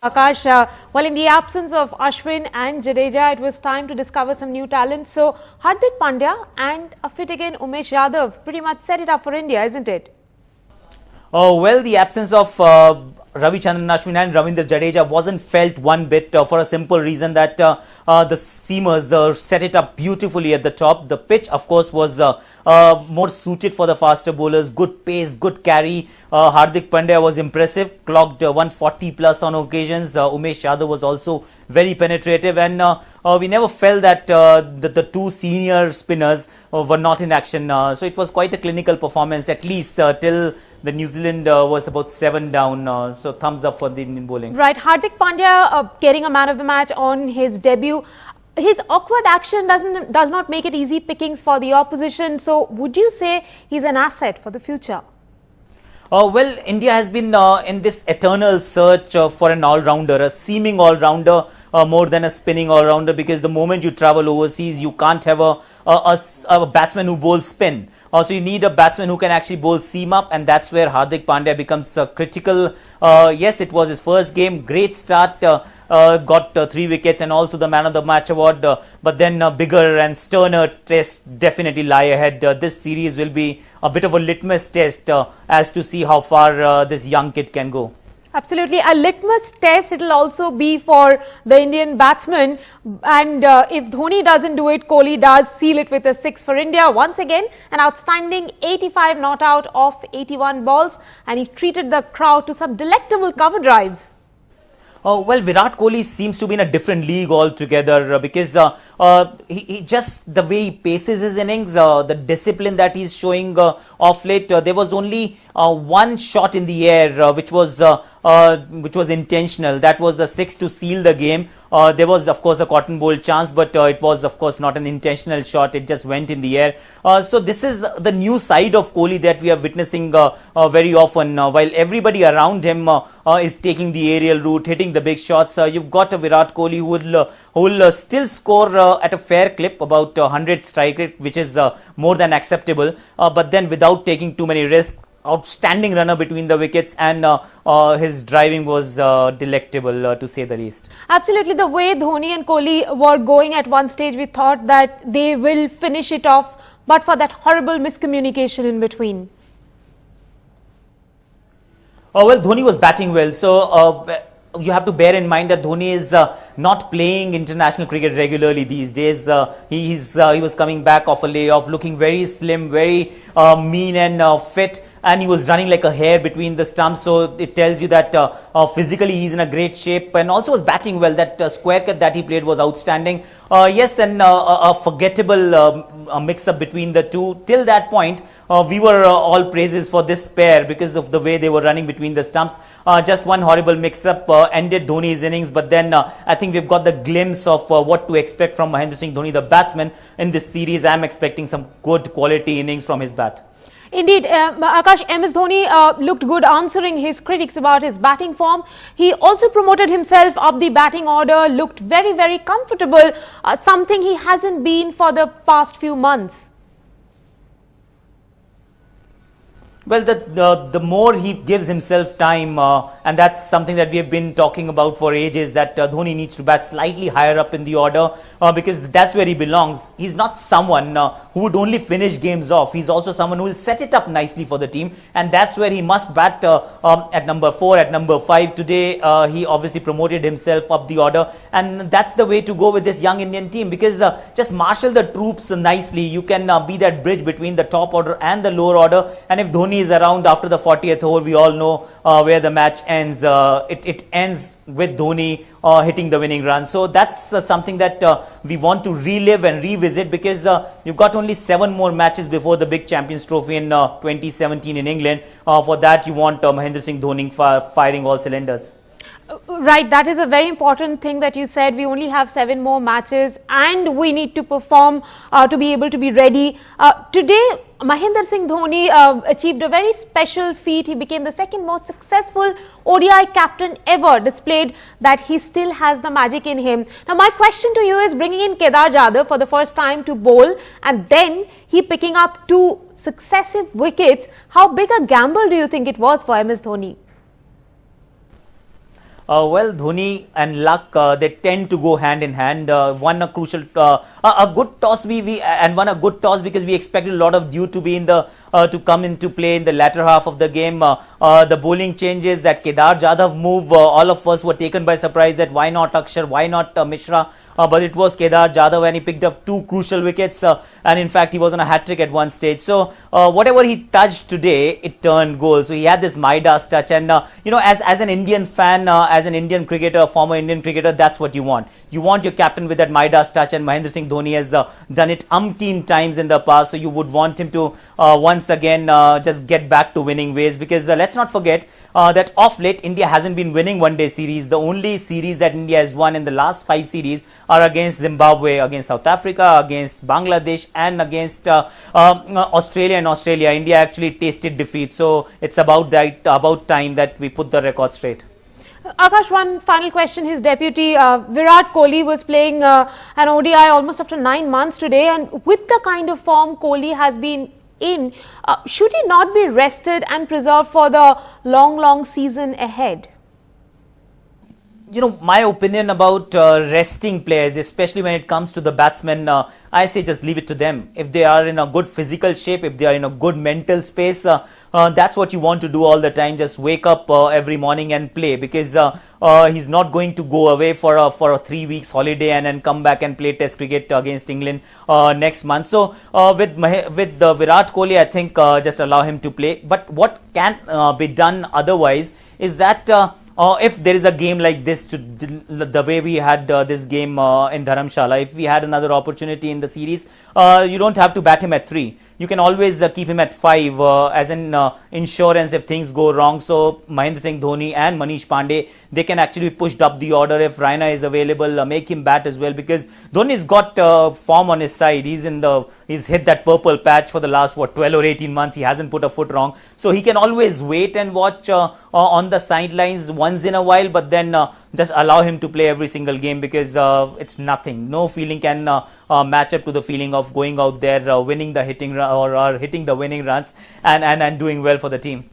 Aakash, well, in the absence of Ashwin and Jadeja, it was time to discover some new talent. So, Hardik Pandya and a fit again Umesh Yadav pretty much set it up for India, isn't it? Well, the absence of Ravichandran Ashwin and Ravindra Jadeja wasn't felt one bit for a simple reason that the seamers set it up beautifully at the top. The pitch, of course, was more suited for the faster bowlers. Good pace, good carry. Hardik Pandya was impressive, clocked 140 plus on occasions. Umesh Yadav was also very penetrative, and we never felt that the two senior spinners were not in action. So it was quite a clinical performance, at least till the New Zealand was about 7 down. So thumbs up for the Indian bowling. Right, Hardik Pandya getting a man of the match on his debut. His awkward action does not make it easy pickings for the opposition. So would you say he's an asset for the future? Well, India has been in this eternal search for an all-rounder, a seeming all-rounder more than a spinning all-rounder, because the moment you travel overseas, you can't have a batsman who bowls spin. So you need a batsman who can actually bowl seam up, and that's where Hardik Pandya becomes critical. Yes, it was his first game, great start, got 3 wickets and also the man of the match award, but then bigger and sterner tests definitely lie ahead. This series will be a bit of a litmus test as to see how far this young kid can go. Absolutely, a litmus test it will also be for the Indian batsman, and if Dhoni doesn't do it, Kohli does seal it with a 6 for India. Once again, an outstanding 85 not out of 81 balls, and he treated the crowd to some delectable cover drives. Well, Virat Kohli seems to be in a different league altogether because he just the way he paces his innings, the discipline that he's showing off late. There was only one shot in the air which was intentional. That was the 6 to seal the game. There was, of course, a cotton bowl chance, but it was, of course, not an intentional shot. It just went in the air. So this is the new side of Kohli that we are witnessing very often. While everybody around him is taking the aerial route, hitting the big shots, you've got a Virat Kohli who will still score at a fair clip, about 100 strike rate, which is more than acceptable, but then without taking too many risks. Outstanding runner between the wickets, and his driving was delectable to say the least. Absolutely, the way Dhoni and Kohli were going at one stage, we thought that they will finish it off, but for that horrible miscommunication in between. Well, Dhoni was batting well, so you have to bear in mind that Dhoni is not playing international cricket regularly these days. He was coming back off a layoff, looking very slim, very mean and fit, and he was running like a hare between the stumps. So it tells you that physically he's in a great shape, and also was batting well. That square cut that he played was outstanding. Yes, and a forgettable mix-up between the two. Till that point, we were all praises for this pair because of the way they were running between the stumps. Just one horrible mix-up ended Dhoni's innings, but then I think we've got the glimpse of what to expect from Mahendra Singh Dhoni, the batsman, in this series. I'm expecting some good quality innings from his bat. Indeed, Aakash, MS Dhoni looked good answering his critics about his batting form. He also promoted himself up the batting order, looked very, very comfortable, something he hasn't been for the past few months. Well, the more he gives himself time, and that's something that we have been talking about for ages, that Dhoni needs to bat slightly higher up in the order because that's where he belongs. He's not someone who would only finish games off. He's also someone who will set it up nicely for the team, and that's where he must bat at number 4, at number 5. Today, he obviously promoted himself up the order, and that's the way to go with this young Indian team, because just marshal the troops nicely. You can be that bridge between the top order and the lower order, and if Dhoni is around after the 40th over, we all know where the match ends. It ends with Dhoni hitting the winning run. So that's something that we want to relive and revisit, because you've got only 7 more matches before the big Champions Trophy in 2017 in England. For that, you want Mahendra Singh Dhoni firing all cylinders. Right, that is a very important thing that you said. We only have 7 more matches and we need to perform to be able to be ready. Today, Mahendra Singh Dhoni achieved a very special feat. He became the 2nd most successful ODI captain ever, displayed that he still has the magic in him. Now, my question to you is, bringing in Kedar Jadhav for the first time to bowl, and then he picking up 2 successive wickets. How big a gamble do you think it was for MS Dhoni? Well, Dhoni and luck, they tend to go hand in hand. Won a crucial, a good toss. We won a good toss because we expected a lot of dew to be in the to come into play in the latter half of the game. The bowling changes, that Kedar Jadhav move, all of us were taken by surprise. That why not Akshar, why not Mishra? But it was Kedar Jadhav, and he picked up 2 crucial wickets, and in fact he was on a hat-trick at one stage. So whatever he touched today, it turned goal. So he had this Midas touch, and as an Indian fan, as an Indian cricketer, former Indian cricketer, that's what you want. You want your captain with that Midas touch, and Mahendra Singh Dhoni has done it umpteen times in the past. So you would want him to once again just get back to winning ways, because let's not forget that of late India hasn't been winning one-day series. The only series that India has won in the last 5 series are against Zimbabwe, against South Africa, against Bangladesh, and against Australia. And Australia, India actually tasted defeat. So it's about time that we put the record straight. Aakash, one final question. His deputy Virat Kohli was playing an ODI almost after 9 months today, and with the kind of form Kohli has been in, should he not be rested and preserved for the long season ahead? My opinion about resting players, especially when it comes to the batsmen, I say just leave it to them. If they are in a good physical shape, if they are in a good mental space, that's what you want to do all the time. Just wake up every morning and play, because he's not going to go away for a 3 weeks holiday and then come back and play Test cricket against England next month. So with Virat Kohli, I think just allow him to play. But what can be done otherwise is that if there is a game like this, the way we had this game in Dharamsala, if we had another opportunity in the series, you don't have to bat him at 3. You can always keep him at 5 as an insurance if things go wrong. So Mahendra Singh Dhoni and Manish Pandey, they can actually be pushed up the order. If Raina is available, make him bat as well, because Dhoni's got form on his side. He's hit that purple patch for the last 12 or 18 months. He hasn't put a foot wrong. So he can always wait and watch on the sidelines once in a while, but then just allow him to play every single game, because it's nothing. No feeling can match up to the feeling of going out there, winning the hitting or hitting the winning runs and doing well for the team.